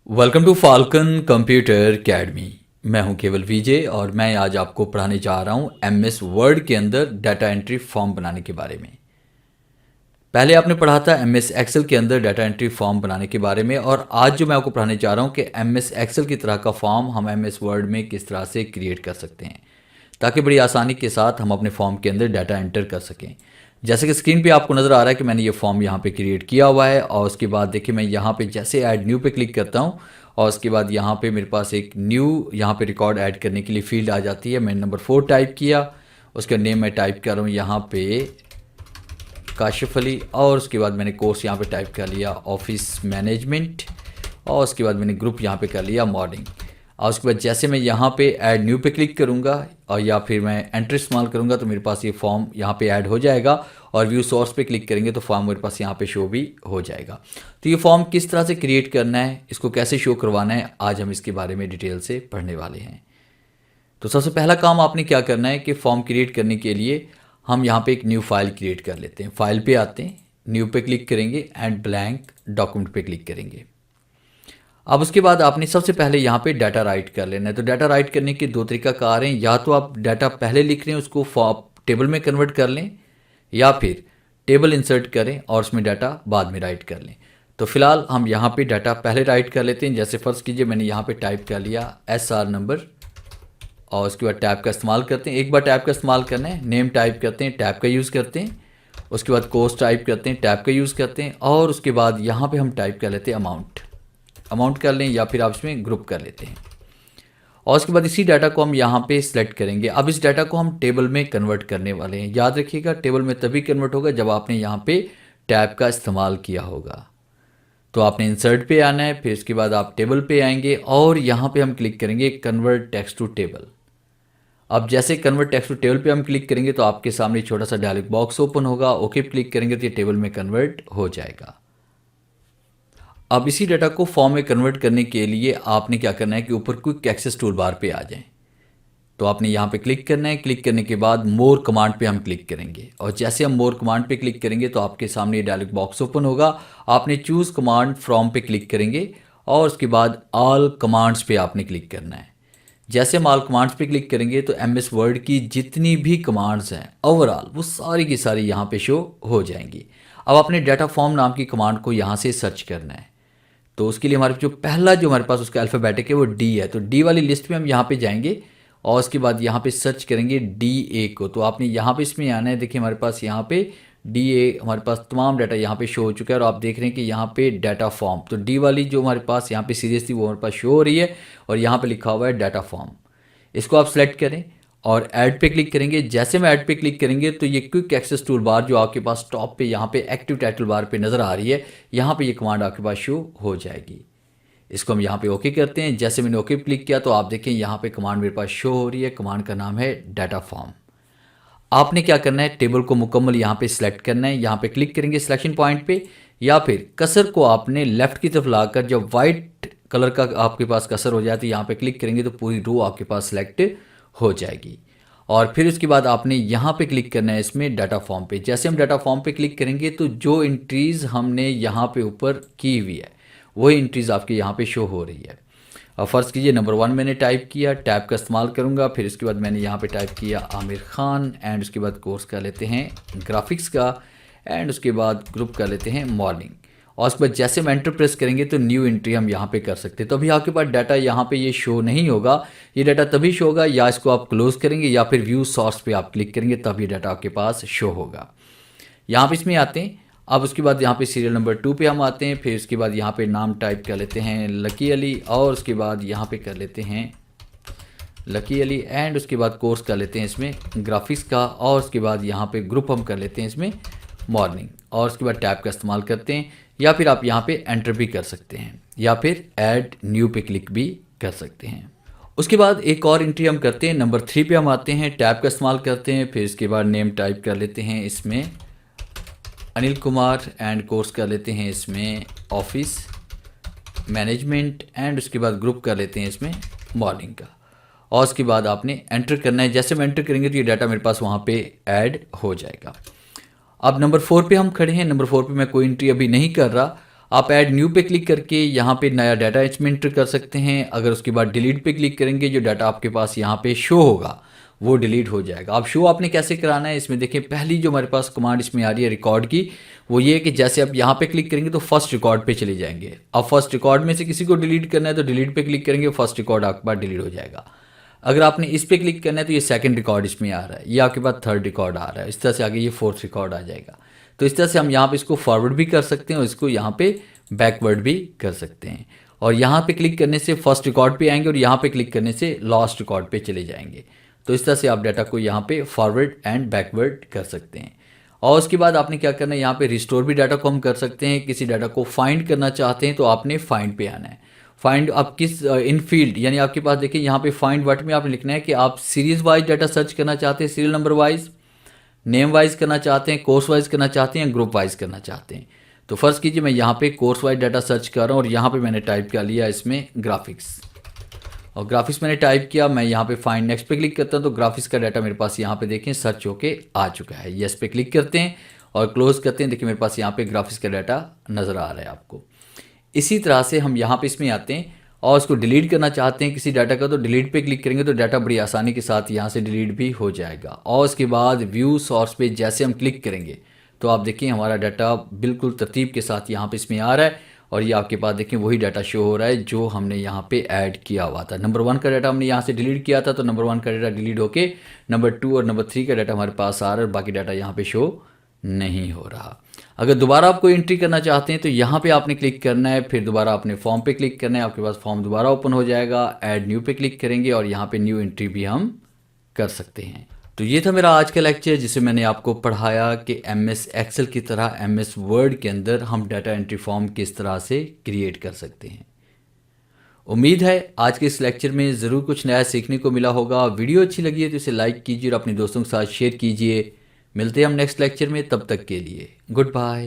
Welcome to Falcon computer academy. मैं हूं केवल विजय और मैं आज आपको पढ़ाने जा रहा हूं एमएस वर्ड के अंदर डाटा एंट्री फॉर्म बनाने के बारे में। पहले आपने पढ़ा था एमएस एक्सेल के अंदर डाटा एंट्री फॉर्म बनाने के बारे में, और आज जो मैं आपको पढ़ाने जा रहा हूं कि एमएस एक्सेल की तरह का फॉर्म हम एमएस वर्ड में किस तरह से क्रिएट कर सकते हैं ताकि बड़ी आसानी के साथ हम अपने फॉर्म के अंदर डाटा एंटर कर सकें। जैसे कि स्क्रीन पे आपको नज़र आ रहा है कि मैंने ये फॉर्म यहाँ पे क्रिएट किया हुआ है, और उसके बाद देखिए मैं यहाँ पे जैसे ऐड न्यू पे क्लिक करता हूँ और उसके बाद यहाँ पे मेरे पास एक न्यू यहाँ पे रिकॉर्ड ऐड करने के लिए फील्ड आ जाती है। मैंने नंबर 4 टाइप किया, उसका नेम मैं टाइप कर रहा हूँ यहाँ पे काशिफ अली, और उसके बाद मैंने कोर्स यहाँ पे टाइप कर लिया ऑफिस मैनेजमेंट, और उसके बाद मैंने ग्रुप यहाँ पे कर लिया मॉर्निंग। और उसके बाद जैसे मैं यहाँ पे ऐड न्यू पे क्लिक करूँगा और या फिर मैं एंटर इस्तेमाल करूँगा तो मेरे पास ये फॉर्म यहाँ पे ऐड हो जाएगा, और व्यू सोर्स पे क्लिक करेंगे तो फॉर्म मेरे पास यहाँ पे शो भी हो जाएगा। तो ये फॉर्म किस तरह से क्रिएट करना है, इसको कैसे शो करवाना है, आज हम इसके बारे में डिटेल से पढ़ने वाले हैं। तो सबसे पहला काम आपने क्या करना है कि फॉर्म क्रिएट करने के लिए हम यहाँ पे एक न्यू फाइल क्रिएट कर लेते हैं। फाइल पे आते हैं, न्यू पे क्लिक करेंगे एंड ब्लैंक डॉक्यूमेंट पे क्लिक करेंगे। अब उसके बाद आपने सबसे पहले यहाँ पे डाटा राइट कर लेना है। तो डाटा राइट करने के दो तरीकाकार हैं, या तो आप डाटा पहले लिख रहे हैं उसको टेबल में कन्वर्ट कर लें, या फिर टेबल इंसर्ट करें और उसमें डाटा बाद में राइट कर लें। तो फिलहाल हम यहाँ पे डाटा पहले राइट कर लेते हैं। जैसे फर्स्ट कीजिए मैंने यहाँ पे टाइप कर लिया SR नंबर, और उसके बाद टैब का इस्तेमाल करते हैं। एक बार टैब का इस्तेमाल करना है, नेम टाइप करते हैं, टैब का यूज़ करते हैं, उसके बाद कोर्स टाइप करते हैं, टैब का यूज़ करते हैं, और उसके बाद यहाँ पे हम टाइप कर लेते हैं अमाउंट कर लें, या फिर आप इसमें ग्रुप कर लेते हैं। और उसके बाद इसी डाटा को हम यहाँ पे सिलेक्ट करेंगे। अब इस डाटा को हम टेबल में कन्वर्ट करने वाले हैं। याद रखिएगा टेबल में तभी कन्वर्ट होगा जब आपने यहाँ पे टैब का इस्तेमाल किया होगा। तो आपने इंसर्ट पे आना है, फिर इसके बाद आप टेबल पे आएंगे और यहाँ पे हम क्लिक करेंगे कन्वर्ट टेक्स्ट टू टेबल। अब जैसे कन्वर्ट टेक्स्ट टू टेबल पे हम क्लिक करेंगे तो आपके सामने छोटा सा डायलॉग बॉक्स ओपन होगा। ओके क्लिक करेंगे तो ये टेबल में कन्वर्ट हो जाएगा। अब इसी डाटा को फॉर्म में कन्वर्ट करने के लिए आपने क्या करना है कि ऊपर क्विक एक्सेस टूल बार पे आ जाएं। तो आपने यहाँ पे क्लिक करना है। क्लिक करने के बाद मोर कमांड पे हम क्लिक करेंगे, और जैसे हम मोर कमांड पे क्लिक करेंगे तो आपके सामने ये डायलॉग बॉक्स ओपन होगा। आपने चूज़ कमांड फ्रॉम पे क्लिक करेंगे और उसके बाद ऑल कमांड्स पे आपने क्लिक करना है। जैसे हम ऑल कमांड्स पे क्लिक करेंगे तो एमएस वर्ड की जितनी भी कमांड्स हैं ओवरऑल वो सारी की सारी यहाँ पे शो हो जाएंगी। अब आपने डाटा फॉर्म नाम की कमांड को यहाँ से सर्च करना है। तो उसके लिए हमारे जो पहला जो हमारे पास उसका अल्फ़ाबेटिक है वो डी है। तो डी वाली लिस्ट में हम यहाँ पे जाएंगे और उसके बाद यहाँ पे सर्च करेंगे DA को। तो आपने यहाँ पे इसमें आना है। देखिए हमारे पास यहाँ पे DA हमारे पास तमाम डाटा यहाँ पे शो हो चुका है, और आप देख रहे हैं कि यहाँ पे डाटा फॉर्म, तो डी वाली जो हमारे पास यहाँ पे सीरीज थी वो हमारे पास शो हो रही है, और यहाँ पे लिखा हुआ है डाटा फॉर्म। इसको आप सेलेक्ट करें और ऐड पे क्लिक करेंगे। जैसे में ऐड पे क्लिक करेंगे तो ये क्विक एक्सेस टूल बार जो आपके पास टॉप पे यहाँ पे एक्टिव टाइटल बार पे नज़र आ रही है, यहाँ पे ये कमांड आपके पास शो हो जाएगी। इसको हम यहाँ पे ओके करते हैं। जैसे मैंने ओके क्लिक किया तो आप देखें यहाँ पे कमांड मेरे पास शो हो रही है। कमांड का नाम है डाटा फॉर्म। आपने क्या करना है, टेबल को मुकम्मल यहाँ पे सिलेक्ट करना है। यहाँ पे क्लिक करेंगे सिलेक्शन पॉइंट पे, या फिर कसर को आपने लेफ्ट की तरफ लाकर जब वाइट कलर का आपके पास कसर हो जाए तो यहाँ पे क्लिक करेंगे तो पूरी रो आपके पास सिलेक्ट हो जाएगी। और फिर उसके बाद आपने यहाँ पे क्लिक करना है इसमें डाटा फॉर्म पे। जैसे हम डाटा फॉर्म पे क्लिक करेंगे तो जो एंट्रीज़ हमने यहाँ पे ऊपर की हुई है वही एंट्रीज़ आपके यहाँ पे शो हो रही है। अब फ़र्ज़ कीजिए नंबर 1 मैंने टाइप किया, टैब का इस्तेमाल करूँगा, फिर उसके बाद मैंने यहाँ पे टाइप किया आमिर खान, एंड उसके बाद कोर्स कर लेते हैं ग्राफिक्स का, एंड उसके बाद ग्रुप कर लेते हैं मॉर्निंग। और उसके बाद जैसे हम एंटर प्रेस करेंगे तो न्यू एंट्री हम यहाँ पे कर सकते हैं। तो अभी आपके पास डाटा यहाँ पे ये शो नहीं होगा। ये डाटा तभी शो होगा या इसको आप क्लोज़ करेंगे या फिर व्यू सोर्स पे आप क्लिक करेंगे तब ये डाटा आपके पास शो होगा। यहाँ पे इसमें आते हैं। अब उसके बाद यहाँ पे सीरियल नंबर 2 पे हम आते हैं। फिर उसके बाद यहाँ पे नाम टाइप कर लेते हैं लकी अली, और उसके बाद यहाँ पे कर लेते हैं लकी अली, एंड उसके बाद कोर्स कर लेते हैं इसमें ग्राफिक्स का, और उसके बाद यहाँ पे ग्रुप हम कर लेते हैं इसमें मॉर्निंग, और उसके बाद टैब का इस्तेमाल करते हैं, या फिर आप यहाँ पे एंटर भी कर सकते हैं, या फिर ऐड न्यू पे क्लिक भी कर सकते हैं। उसके बाद एक और एंट्री हम करते हैं, नंबर 3 पे हम आते हैं, टैब का इस्तेमाल करते हैं, फिर इसके बाद नेम टाइप कर लेते हैं इसमें अनिल कुमार, एंड कोर्स कर लेते हैं इसमें ऑफिस मैनेजमेंट, एंड उसके बाद ग्रुप कर लेते हैं इसमें मॉर्निंग का, और उसके बाद आपने एंटर करना है। जैसे हम एंटर करेंगे तो ये डाटा मेरे पास वहाँ पे ऐड हो जाएगा। अब नंबर 4 पे हम खड़े हैं। नंबर 4 पे मैं कोई एंट्री अभी नहीं कर रहा। आप ऐड न्यू पे क्लिक करके यहाँ पे नया डाटा इसमें एंटर कर सकते हैं। अगर उसके बाद डिलीट पे क्लिक करेंगे, जो डाटा आपके पास यहाँ पे शो होगा वो डिलीट हो जाएगा। अब शो आपने कैसे कराना है, इसमें देखिए पहली जो हमारे पास कमांड इसमें आ रही है रिकॉर्ड की, वो ये है कि जैसे आप यहाँ पे क्लिक करेंगे तो फर्स्ट रिकॉर्ड पे चले जाएंगे। अब फर्स्ट रिकॉर्ड में से किसी को डिलीट करना है तो डिलीट पे क्लिक करेंगे, फर्स्ट रिकॉर्ड आपके पास डिलीट हो जाएगा। अगर आपने इस पे क्लिक करना है तो ये सेकंड रिकॉर्ड इसमें आ रहा है, ये आपके पास थर्ड रिकॉर्ड आ रहा है, इस तरह से आगे ये फोर्थ रिकॉर्ड आ जाएगा। तो इस तरह से हम यहाँ पे इसको फॉरवर्ड भी कर सकते हैं और इसको यहाँ पे बैकवर्ड भी कर सकते हैं। और यहाँ पे क्लिक करने से फर्स्ट रिकॉर्ड पे आएंगे और यहाँ पे क्लिक करने से लास्ट रिकॉर्ड पे चले जाएंगे। तो इस तरह से आप डाटा को यहाँ पे फॉरवर्ड एंड बैकवर्ड कर सकते हैं। और उसके बाद आपने क्या करना है, यहाँ पे रिस्टोर भी डाटा को हम कर सकते हैं। किसी डाटा को फाइंड करना चाहते हैं तो आपने फाइंड पे आना है। फाइंड आप किस इन फील्ड, यानी आपके पास देखिए यहाँ पे फाइंड वर्ड में आपने लिखना है कि आप सीरीज वाइज डाटा सर्च करना चाहते हैं, serial number wise, name wise करना चाहते हैं, कोर्स वाइज करना चाहते हैं, ग्रुप वाइज करना चाहते हैं। तो फर्स्ट कीजिए मैं यहाँ पे कोर्स वाइज डाटा सर्च कर रहा हूँ और यहाँ पे मैंने टाइप कर लिया इसमें ग्राफिक्स, और ग्राफिक्स मैंने टाइप किया। मैं यहाँ पे फाइंड नेक्स्ट पे क्लिक करता हूँ तो ग्राफिक्स का डाटा मेरे पास यहाँ पे देखें सर्च होके आ चुका है। यस पे क्लिक करते हैं और क्लोज करते हैं, देखिए मेरे पास यहाँ पे ग्राफिक्स का डाटा नज़र आ रहा है आपको। इसी तरह से हम यहाँ पे इसमें आते हैं और उसको डिलीट करना चाहते हैं किसी डाटा का, तो डिलीट पे क्लिक करेंगे तो डाटा बड़ी आसानी के साथ यहाँ से डिलीट भी हो जाएगा। और उसके बाद व्यू सोर्स पे जैसे हम क्लिक करेंगे तो आप देखिए हमारा डाटा बिल्कुल तरतीब के साथ यहाँ पे इसमें आ रहा है और ये आपके पास देखें वही डाटा शो हो रहा है जो हमने यहाँ पे ऐड किया हुआ था। नंबर 1 का डाटा हमने यहाँ से डिलीट किया था तो नंबर 1 का डाटा डिलीट होके नंबर 2 और नंबर 3 का डाटा हमारे पास आ रहा है और बाकी डाटा यहाँ पे शो नहीं हो रहा। अगर दोबारा आपको एंट्री करना चाहते हैं तो यहाँ पे आपने क्लिक करना है, फिर दोबारा अपने फॉर्म पे क्लिक करना है, आपके पास फॉर्म दोबारा ओपन हो जाएगा। ऐड न्यू पे क्लिक करेंगे और यहाँ पे न्यू एंट्री भी हम कर सकते हैं। तो ये था मेरा आज का लेक्चर जिसे मैंने आपको पढ़ाया कि एमएस एक्सेल की तरह एमएस वर्ड के अंदर हम डाटा एंट्री फॉर्म किस तरह से क्रिएट कर सकते हैं। उम्मीद है आज के इस लेक्चर में ज़रूर कुछ नया सीखने को मिला होगा। वीडियो अच्छी लगी है तो इसे लाइक कीजिए और अपने दोस्तों के साथ शेयर कीजिए। मिलते हैं हम नेक्स्ट लेक्चर में, तब तक के लिए गुड बाय।